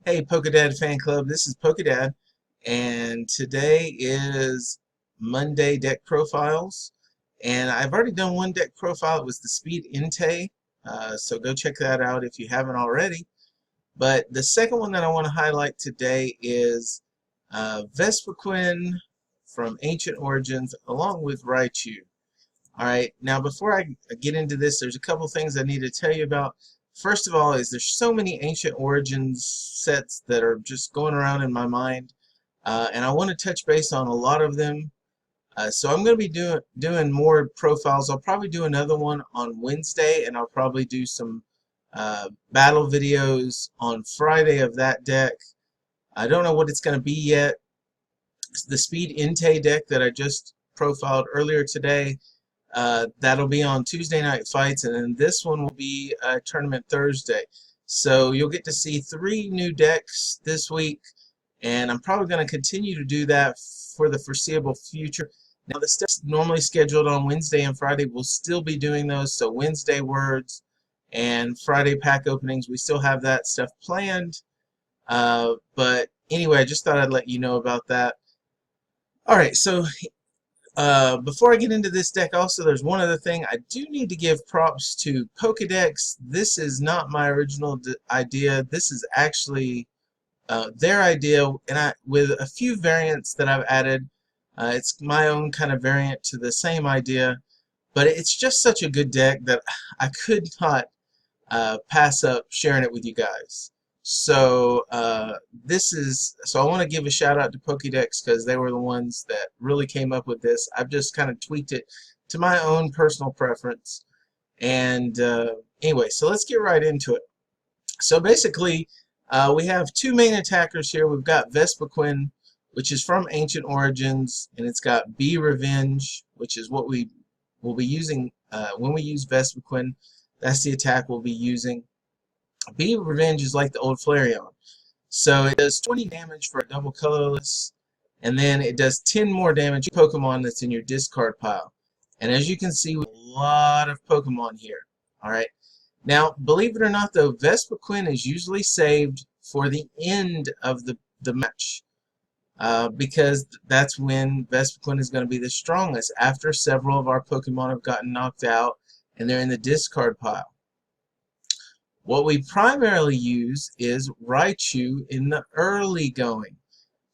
Hey Pokedad fan club, this is Pokedad, and today is Monday deck profiles, and I've already done one deck profile. It was the Speed Inte, so go check that out if you haven't already. But the second one that I want to highlight today is Vespiquen from Ancient Origins along with Raichu. Alright, now before I get into this, there's a couple things I need to tell you about. First of all, is there's so many Ancient Origins sets that are just going around in my mind, and I want to touch base on a lot of them. So I'm going to be doing more profiles. I'll probably do another one on Wednesday, and I'll probably do some battle videos on Friday of that deck. I don't know what it's going to be yet. It's the Speed Inte deck that I just profiled earlier today. That'll be on Tuesday Night Fights, and then this one will be Tournament Thursday. So you'll get to see 3 new decks this week, and I'm probably going to continue to do that for the foreseeable future. Now the stuff's normally scheduled on Wednesday and Friday. We'll still be doing those, so Wednesday words and Friday pack openings, we still have that stuff planned. But anyway, I just thought I'd let you know about that. Alright, so before I get into this deck, also there's one other thing. I do need to give props to Pokedex. This is not my original idea. This is actually their idea, and with a few variants that I've added. It's my own kind of variant to the same idea, but it's just such a good deck that I could not pass up sharing it with you guys. So I want to give a shout out to Pokédex because they were the ones that really came up with this. I've just kind of tweaked it to my own personal preference. And anyway, so let's get right into it. So basically, we have 2 main attackers here. We've got Vespiquen, which is from Ancient Origins, and it's got Be Revenge, which is what we will be using when we use Vespiquen. That's the attack we'll be using. Be Revenge is like the old Flareon. So it does 20 damage for a double colorless, and then it does 10 more damage to Pokemon that's in your discard pile. And as you can see, we have a lot of Pokemon here. Alright. Now, believe it or not though, Vespiquen is usually saved for the end of the match. Because that's when Vespiquen is going to be the strongest, after several of our Pokemon have gotten knocked out and they're in the discard pile. What we primarily use is Raichu in the early going.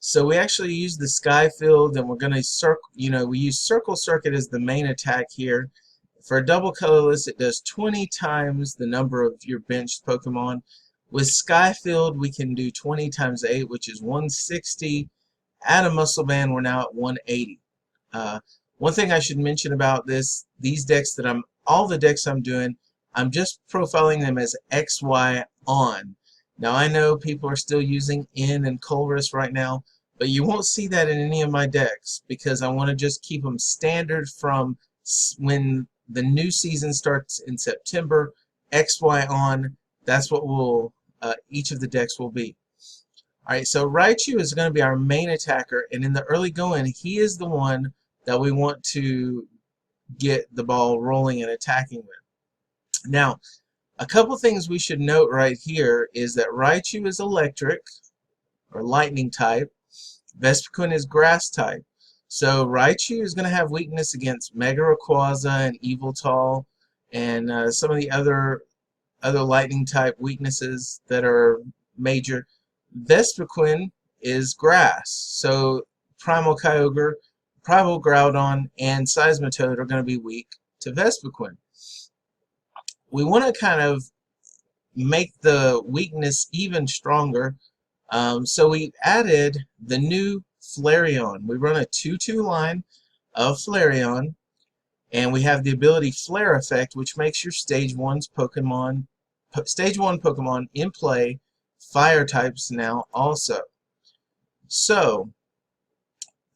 So we actually use the Sky Field, and we're going to we use Circle Circuit as the main attack here. For a double colorless, it does 20 times the number of your benched Pokemon. With Sky Field, we can do 20 times 8, which is 160. Add a Muscle Band, we're now at 180. One thing I should mention about these decks that all the decks I'm doing, I'm just profiling them as XY on. Now I know people are still using N and Colress right now, but you won't see that in any of my decks because I want to just keep them standard from when the new season starts in September. XY on, that's what each of the decks will be. Alright, so Raichu is going to be our main attacker, and in the early going, he is the one that we want to get the ball rolling and attacking with. Now, a couple things we should note right here is that Raichu is electric, or lightning type. Vespiquen is grass type. So Raichu is going to have weakness against Mega Rayquaza and Yveltal, and some of the other lightning type weaknesses that are major. Vespiquen is grass, so Primal Kyogre, Primal Groudon, and Seismitoad are going to be weak to Vespiquen. We want to kind of make the weakness even stronger, so we added the new Flareon. We run a 2-2 line of Flareon, and we have the ability Flare Effect, which makes your Stage 1 Pokemon in play Fire types now also. So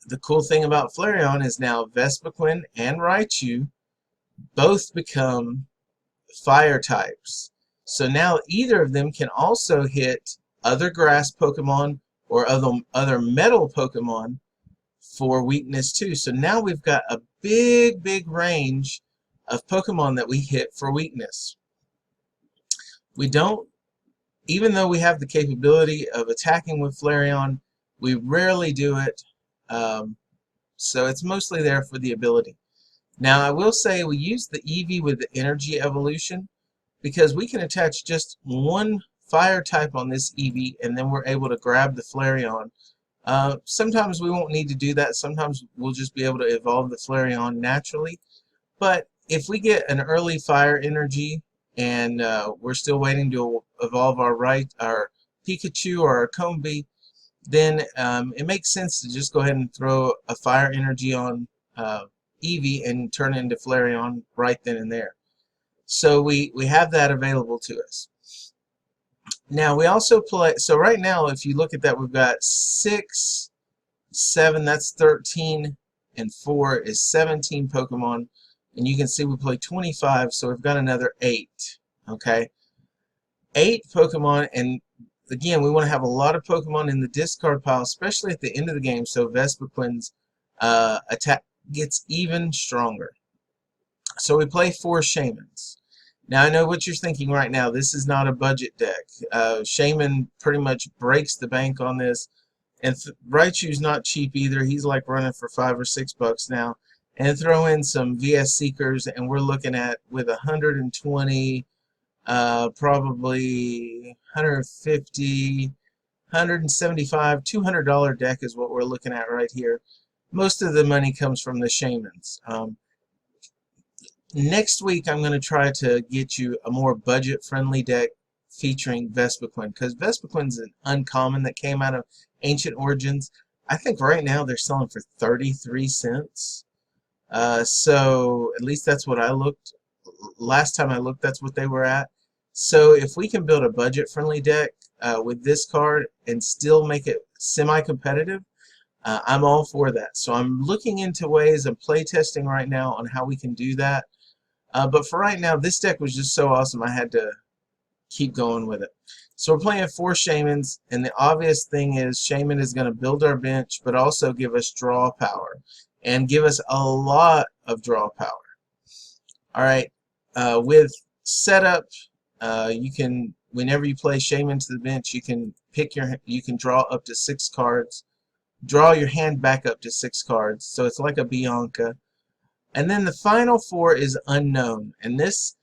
the cool thing about Flareon is now Vespiquen and Raichu both become Fire types. So now either of them can also hit other grass Pokemon or other metal Pokemon for weakness too. So now we've got a big range of Pokemon that we hit for weakness. We don't even though we have the capability of attacking with Flareon, we rarely do it. So it's mostly there for the ability. Now I will say we use the Eevee with the energy evolution because we can attach just one fire type on this Eevee and then we're able to grab the Flareon. Sometimes we won't need to do that. Sometimes we'll just be able to evolve the Flareon naturally. But if we get an early fire energy and we're still waiting to evolve our Pikachu or our Combee, then it makes sense to just go ahead and throw a fire energy on Eevee and turn it into Flareon right then and there. So we have that available to us. Now we also play, so right now if you look at that, we've got 6, 7, that's 13, and 4 is 17 Pokemon. And you can see we play 25, so we've got another 8. Okay? 8 Pokemon, and again, we want to have a lot of Pokemon in the discard pile, especially at the end of the game, so Vespiquen's attack gets even stronger. So we play 4 Shaymins. Now I know what you're thinking right now. This is not a budget deck. Shaymin pretty much breaks the bank on this. And Raichu's not cheap either. He's like running for $5 or $6 now. And throw in some VS Seekers, and we're looking at with 120, probably 150, 175, $200 deck is what we're looking at right here. Most of the money comes from the Shaymins. Next week, I'm going to try to get you a more budget-friendly deck featuring Vespiquen, because Vespiquen's an uncommon that came out of Ancient Origins. I think right now they're selling for 33 cents. So at least that's what I looked. Last time I looked, that's what they were at. So if we can build a budget-friendly deck with this card and still make it semi-competitive, I'm all for that. So I'm looking into ways of play testing right now on how we can do that. But for right now, this deck was just so awesome, I had to keep going with it. So we're playing 4 Shaymins, and the obvious thing is Shaymin is going to build our bench, but also give us draw power, and give us a lot of draw power. Alright, with setup, you can, whenever you play Shaymin to the bench, you can draw up to 6 cards, draw your hand back up to 6 cards, so it's like a Bianca. And then the final 4 is unknown, and this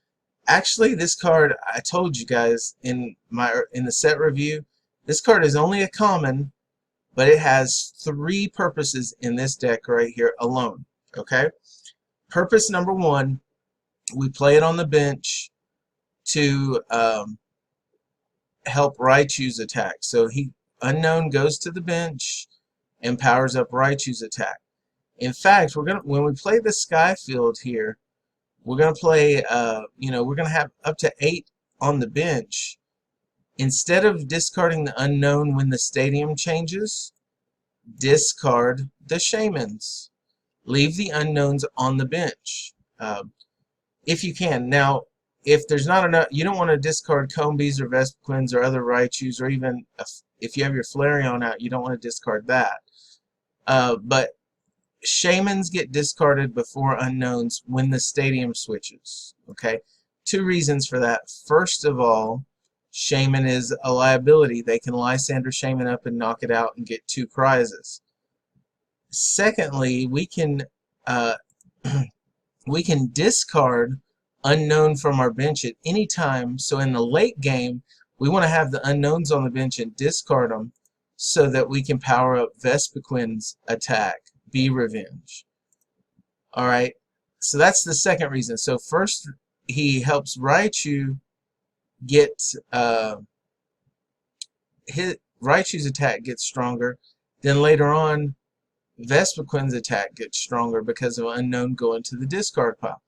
card, I told you guys in the set review, this card is only a common, but it has 3 purposes in this deck right here alone. Okay, purpose number 1, we play it on the bench to help Raichu's attack. So unknown goes to the bench and powers up Raichu's attack. In fact, when we play the Sky Field here, we're gonna play we're gonna have up to 8 on the bench. Instead of discarding the unknown when the stadium changes, discard the Shaymins. Leave the unknowns on the bench if you can. Now, if there's not enough, you don't want to discard Combees or Vespiquens or other Raichus, or even if you have your Flareon out, you don't want to discard that. But Shaymins get discarded before unknowns when the stadium switches. Okay, 2 reasons for that. First of all, Shaymin is a liability. They can Lysander Shaymin up and knock it out and get 2 prizes. Secondly, we can discard unknown from our bench at any time. So in the late game, we want to have the unknowns on the bench and discard them so that we can power up Vespiquen's attack. Be Revenge. Alright, so that's the second reason. So first, he helps Raichu get Raichu's attack gets stronger. Then later on, Vespiquen's attack gets stronger because of unknown going to the discard pile.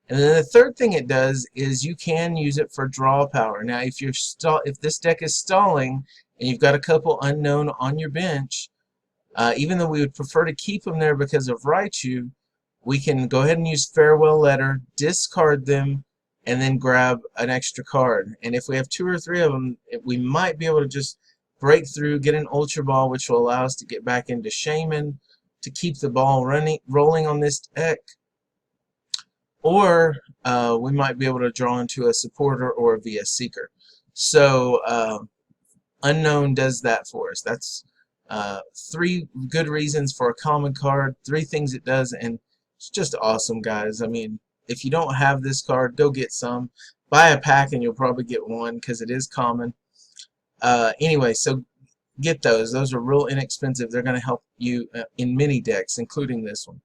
And then the third thing it does is you can use it for draw power. Now, if this deck is stalling and you've got a couple unknown on your bench, even though we would prefer to keep them there because of Raichu, we can go ahead and use Farewell Letter, discard them, and then grab an extra card. And if we have 2 or 3 of them, we might be able to just break through, get an Ultra Ball, which will allow us to get back into Shaymin to keep the ball rolling on this deck. Or we might be able to draw into a Supporter or a VS Seeker. So Unknown does that for us. That's 3 good reasons for a common card, 3 things it does, and it's just awesome, guys. I mean, if you don't have this card, go get some. Buy a pack and you'll probably get one because it is common. Anyway, so get those. Those are real inexpensive. They're going to help you in many decks, including this one.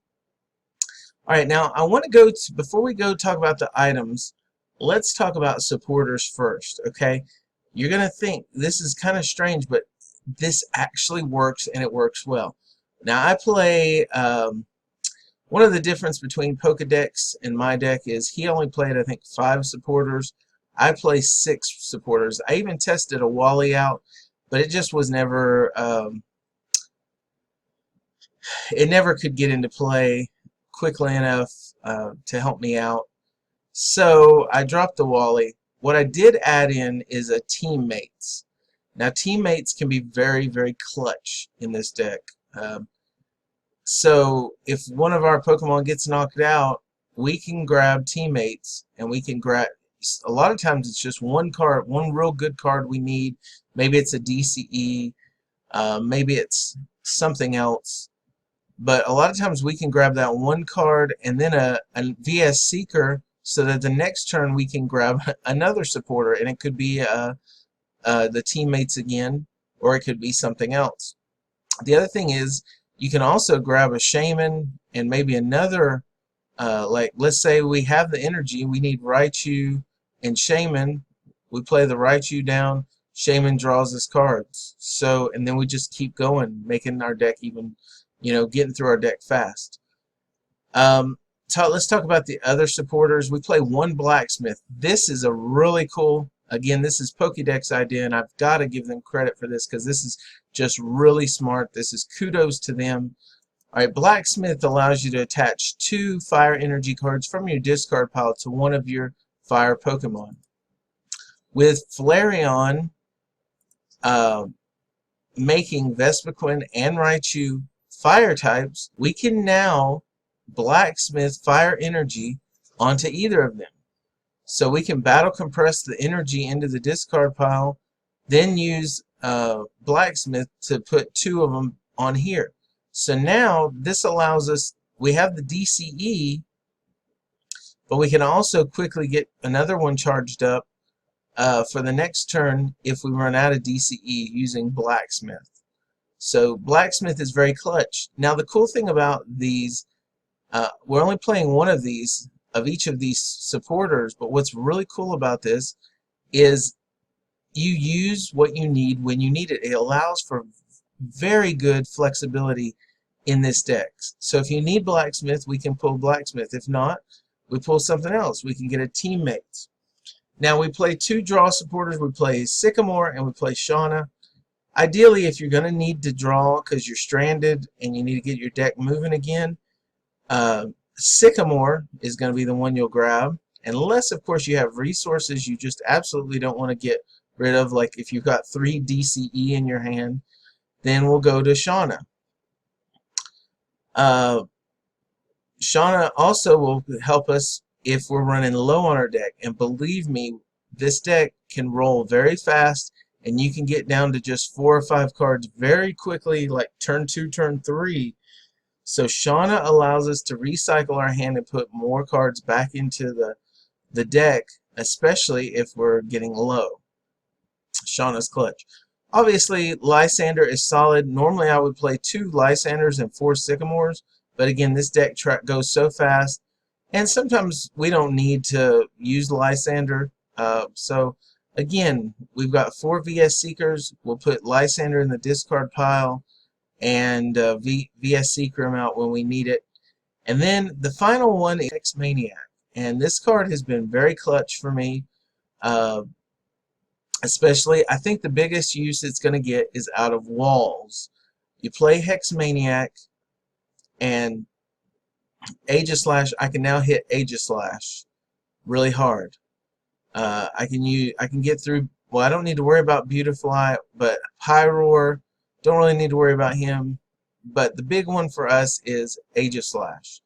Alright, now I want to go to, before we go talk about the items, let's talk about supporters first, okay? You're going to think this is kind of strange, but this actually works, and it works well. Now I play, one of the difference between Pokedex and my deck is he only played, I think, 5 supporters. I play 6 supporters. I even tested a Wally out, but it just was never, it never could get into play quickly enough to help me out. So I dropped the Wally. What I did add in is a Teammates. Now Teammates can be very, very clutch in this deck. So if one of our Pokemon gets knocked out, we can grab Teammates, and we can grab, a lot of times it's just one card, one real good card we need. Maybe it's a DCE, maybe it's something else. But a lot of times we can grab that one card and then a VS Seeker, so that the next turn we can grab another supporter, and it could be the Teammates again, or it could be something else. The other thing is you can also grab a Shaman and maybe another, like let's say we have the energy, we need Raichu and Shaman. We play the Raichu down, Shaman draws us cards. So, and then we just keep going, making our deck even, getting through our deck fast. Let's talk about the other supporters. We play 1 Blacksmith. This is a really cool, again, this is Pokédex idea, and I've got to give them credit for this because this is just really smart. This is kudos to them. Alright, Blacksmith allows you to attach 2 fire energy cards from your discard pile to one of your fire Pokemon. With Flareon making Vespiquen and Raichu fire types, we can now Blacksmith fire energy onto either of them. So we can battle compress the energy into the discard pile, then use Blacksmith to put 2 of them on here. So now this allows us, we have the DCE, but we can also quickly get another one charged up for the next turn if we run out of DCE using Blacksmith. So Blacksmith is very clutch. Now the cool thing about these, we're only playing one of these, of each of these supporters, but what's really cool about this is you use what you need when you need it. It allows for very good flexibility in this deck. So if you need Blacksmith, we can pull Blacksmith. If not, we pull something else. We can get a Teammates. Now we play 2 draw supporters. We play Sycamore and we play Shauna. Ideally, if you're going to need to draw because you're stranded and you need to get your deck moving again, Sycamore is going to be the one you'll grab, unless of course you have resources you just absolutely don't want to get rid of, like if you've got 3 DCE in your hand, then we'll go to Shauna. Shauna also will help us if we're running low on our deck, and believe me, this deck can roll very fast and you can get down to just 4 or 5 cards very quickly, like turn 2, turn 3. So Shauna allows us to recycle our hand and put more cards back into the deck, especially if we're getting low. Shauna's clutch. Obviously, Lysander is solid. Normally I would play 2 Lysanders and 4 Sycamores, but again, this deck goes so fast, and sometimes we don't need to use Lysander. So again, we've got 4 VS Seekers. We'll put Lysander in the discard pile and VS Seeker him out when we need it. And then the final one is Hex Maniac, and this card has been very clutch for me. Especially, I think the biggest use it's going to get is out of walls. You play Hex Maniac and Aegislash. I can now hit Aegislash really hard. I can get through. Well, I don't need to worry about Beautifly, but Pyroar, don't really need to worry about him. But the big one for us is Aegislash.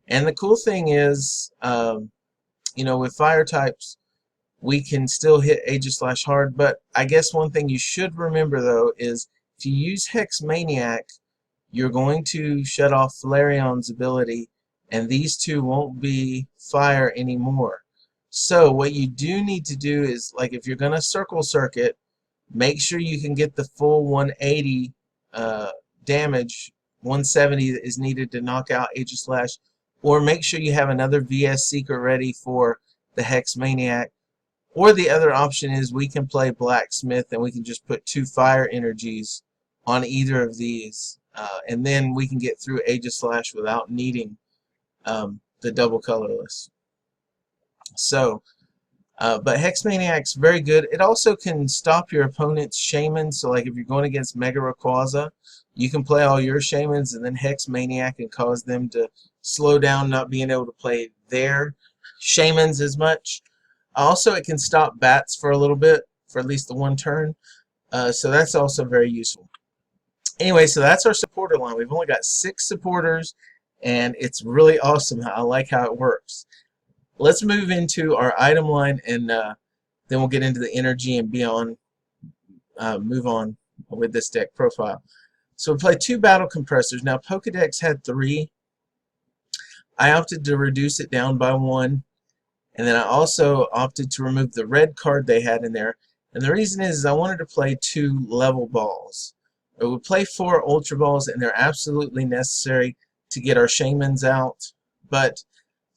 And the cool thing is, with fire types, we can still hit Aegislash hard. But I guess one thing you should remember though is if you use Hex Maniac, you're going to shut off Flareon's ability, and these two won't be fire anymore. So what you do need to do is, like, if you're going to circle circuit, make sure you can get the full 180 damage. 170 is needed to knock out Aegislash, or make sure you have another VS Seeker ready for the Hex Maniac. Or the other option is we can play Blacksmith and we can just put 2 fire energies on either of these, and then we can get through Aegislash without needing the double colorless. So, but Hex Maniac's very good. It also can stop your opponent's Shaman. So, like if you're going against Mega Rayquaza, you can play all your Shamans and then Hex Maniac and cause them to slow down, not being able to play their Shamans as much. Also, it can stop bats for a little bit, for at least the one turn. So that's also very useful. Anyway, so that's our supporter line. We've only got 6 supporters, and it's really awesome. I like how it works. Let's move into our item line, and then we'll get into the energy and move on with this deck profile. So we play 2 battle compressors. Now, Pokedex had 3. I opted to reduce it down by 1. And then I also opted to remove the red card they had in there. And the reason is I wanted to play 2 level balls. We would play 4 Ultra Balls, and they're absolutely necessary to get our Shamans out. But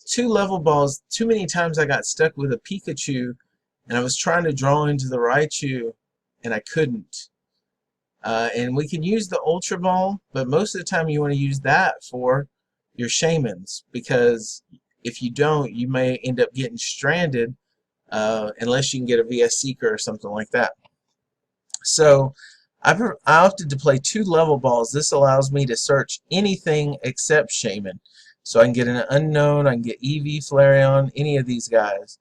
2 level balls, too many times I got stuck with a Pikachu, and I was trying to draw into the Raichu, and I couldn't. And we can use the Ultra Ball, but most of the time you want to use that for your Shamans, because if you don't, you may end up getting stranded unless you can get a VS Seeker or something like that. So I opted to play 2 level balls. This allows me to search anything except Shaman. So I can get an Unknown, I can get EV Flareon, any of these guys.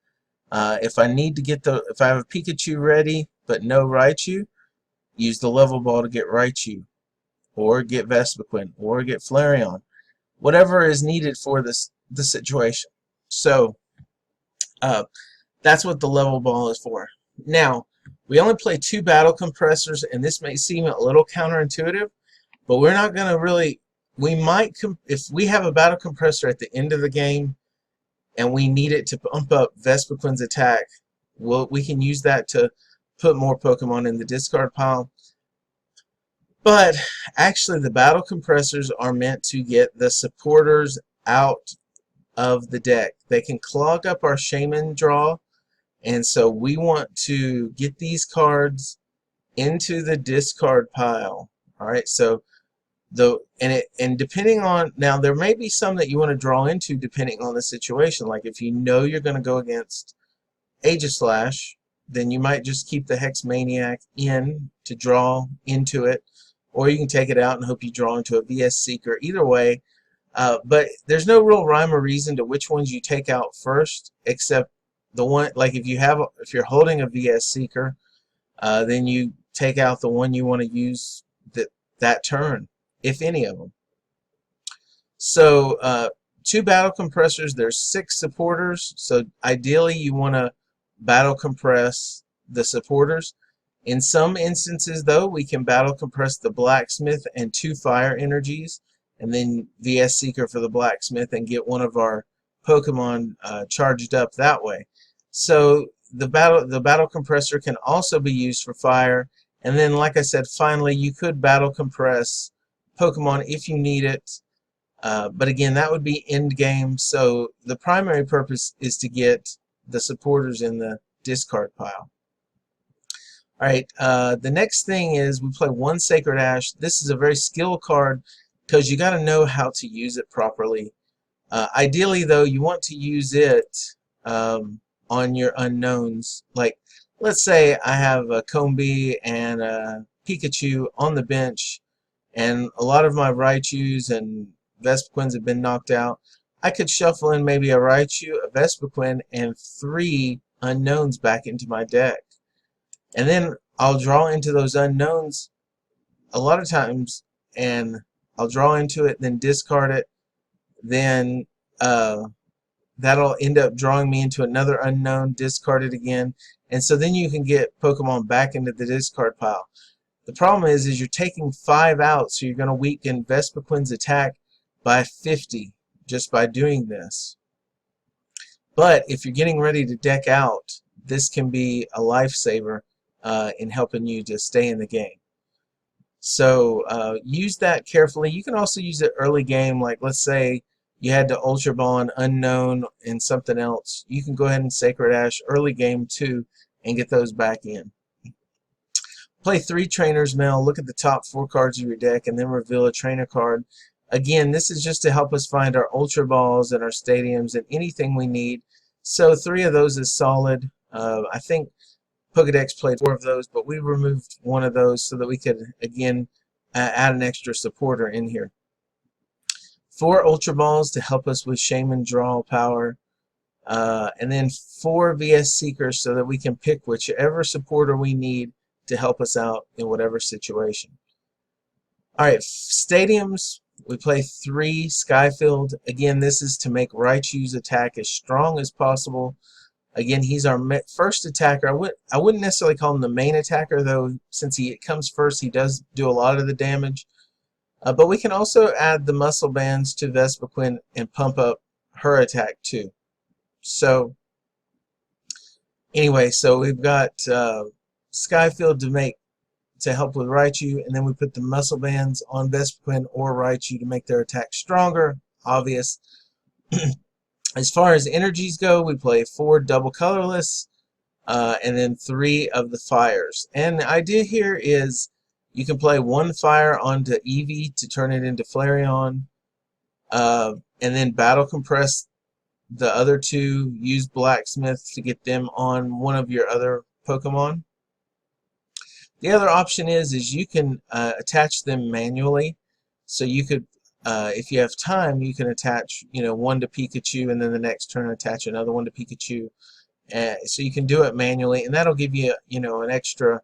If I need to get if I have a Pikachu ready but no Raichu, use the level ball to get Raichu, or get Vespiquen, or get Flareon. Whatever is needed for the situation. So that's what the level ball is for. Now, we only play 2 battle compressors, and this may seem a little counterintuitive, but we're not going to really, we might, if we have a battle compressor at the end of the game and we need it to pump up Vespiquen's attack, we can use that to put more Pokemon in the discard pile. But actually the battle compressors are meant to get the supporters out of the deck. They can clog up our Shaman draw, and so we want to get these cards into the discard pile. Alright, so and depending on, now there may be some that you want to draw into depending on the situation. Like if you know you're going to go against Aegislash, then you might just keep the Hex Maniac in to draw into it, or you can take it out and hope you draw into a VS Seeker. Either way, but there's no real rhyme or reason to which ones you take out first, except the one, like if you're holding a VS Seeker, then you take out the one you want to use that turn, if any of them. So 2 battle compressors, there's 6 supporters, so ideally you want to battle compress the supporters. In some instances though, we can battle compress the Blacksmith and 2 fire energies, and then VS Seeker for the Blacksmith and get one of our Pokemon charged up that way. So the battle compressor can also be used for fire, and then like I said, finally you could battle compress Pokemon if you need it, but again that would be end game. So the primary purpose is to get the supporters in the discard pile. Alright, the next thing is we play 1 Sacred Ash. This is a very skill card because you got to know how to use it properly. Ideally though, you want to use it on your unknowns. Like let's say I have a Combee and a Pikachu on the bench, and a lot of my Raichus and Vespiquens have been knocked out. I could shuffle in maybe a Raichu, a Vespiquen, and 3 unknowns back into my deck. And then I'll draw into those unknowns a lot of times, and I'll draw into it, then discard it, then that'll end up drawing me into another unknown, discard it again, and so then you can get Pokemon back into the discard pile. The problem is you're taking 5 out, so you're going to weaken Vespiquen's attack by 50 just by doing this. But if you're getting ready to deck out, this can be a lifesaver in helping you to stay in the game. So use that carefully. You can also use it early game, like let's say you had to Ultra Ball an unknown and something else. You can go ahead and Sacred Ash early game too and get those back in. Play 3 Trainer's Mail, look at the top 4 cards of your deck, and then reveal a trainer card. Again, this is just to help us find our Ultra Balls and our Stadiums and anything we need. So 3 of those is solid. I think Pokedex played 4 of those, but we removed 1 of those so that we could, again, add an extra supporter in here. 4 Ultra Balls to help us with Shaman draw power. And then 4 VS Seekers so that we can pick whichever supporter we need to help us out in whatever situation. Alright, Stadiums. We play 3 Skyfield. Again, this is to make Raichu's attack as strong as possible. Again, he's our first attacker. I wouldn't necessarily call him the main attacker, though, since he comes first, he does do a lot of the damage. But we can also add the muscle bands to Vespiquen and pump up her attack too. So, anyway, so we've got Skyfield to help with Raichu, and then we put the muscle bands on Vespiquen or Raichu to make their attack stronger. Obvious. As far as energies go, we play 4 double colorless, and then 3 of the fires. And the idea here is you can play 1 fire onto Eevee to turn it into Flareon, and then battle compress the other 2, use Blacksmith to get them on one of your other Pokemon. The other option is you can attach them manually. So you could, if you have time, you can attach, 1 to Pikachu, and then the next turn attach another 1 to Pikachu. So you can do it manually, and that'll give you, an extra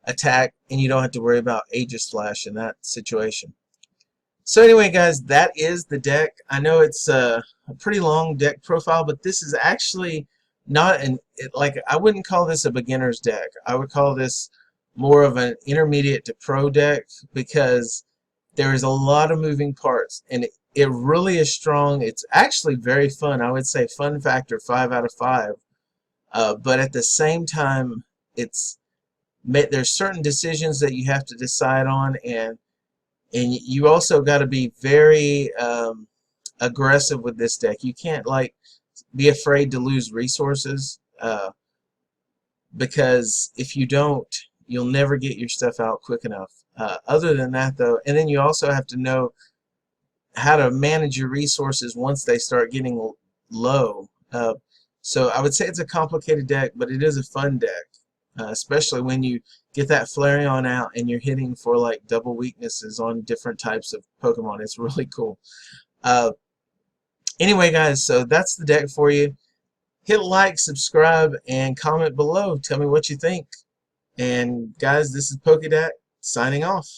attack, and you don't have to worry about Aegis Flash in that situation. So anyway, guys, that is the deck. I know it's a pretty long deck profile, but this is actually not I wouldn't call this a beginner's deck. I would call this more of an intermediate to pro deck, because there is a lot of moving parts, and it really is strong. It's actually very fun. I would say fun factor 5 out of 5. But at the same time, there's certain decisions that you have to decide on, and you also got to be very aggressive with this deck. You can't be afraid to lose resources, because if you don't, you'll never get your stuff out quick enough. Other than that, though, and then you also have to know how to manage your resources once they start getting low. So I would say it's a complicated deck, but it is a fun deck, especially when you get that Flareon out and you're hitting for double weaknesses on different types of Pokemon. It's really cool. Anyway, guys, so that's the deck for you. Hit like, subscribe, and comment below. Tell me what you think. And guys, this is Pokedad signing off.